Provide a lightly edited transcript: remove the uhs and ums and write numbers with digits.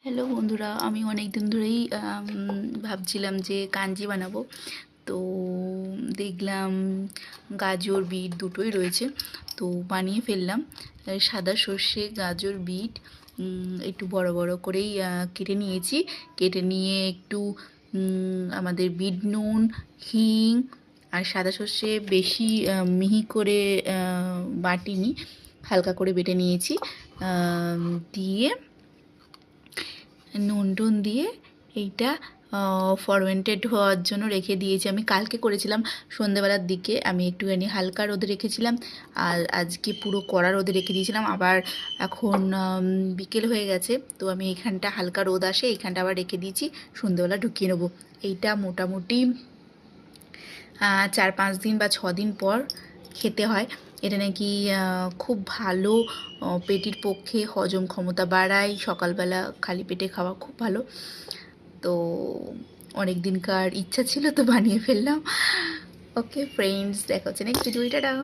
Hello বন্ধুরা, আমি অনেক দিন ধরেই ভাবছিলাম যে কাঞ্জি বানাবো। তো দেখলাম গাজর বিট দুটোই রয়েছে, তো বানিয়ে ফেললাম। সাদা সর্ষে, গাজর, বিট একটু বড় বড় করেই কেটে নিয়েছি। কেটে নিয়ে একটু আমাদের বিট নুন, হিং আর সাদা সর্ষে বেশি মিহি করে বাটিনি, হালকা করে বেটে নিয়েছি। দিয়ে নুন টুন দিয়ে এইটা ফরমেন্টেড হওয়ার জন্য রেখে দিয়েছি। আমি কালকে করেছিলাম সন্ধেবেলার দিকে, আমি একটুখানি হালকা রোদে রেখেছিলাম, আর আজকে পুরো কড়া রোদে রেখে দিয়েছিলাম। আবার এখন বিকেল হয়ে গেছে, তো আমি এখানটা হালকা রোদ আসে, এইখানটা আবার রেখে দিয়েছি, সন্ধেবেলা ঢুকিয়ে নেবো। এইটা মোটামুটি 4-5 দিন বা 6 দিন পর খেতে হয়। এটা নাকি খুব ভালো, পেটের পক্ষে হজম ক্ষমতা বাড়ায়, সকালবেলা খালি পেটে খাওয়া খুব ভালো। তো অনেক দিনকার ইচ্ছা ছিল, তো বানিয়ে ফেললাম। ওকে ফ্রেন্ডস, দেখা হচ্ছে নেক্সট ভিডিও। টাটা।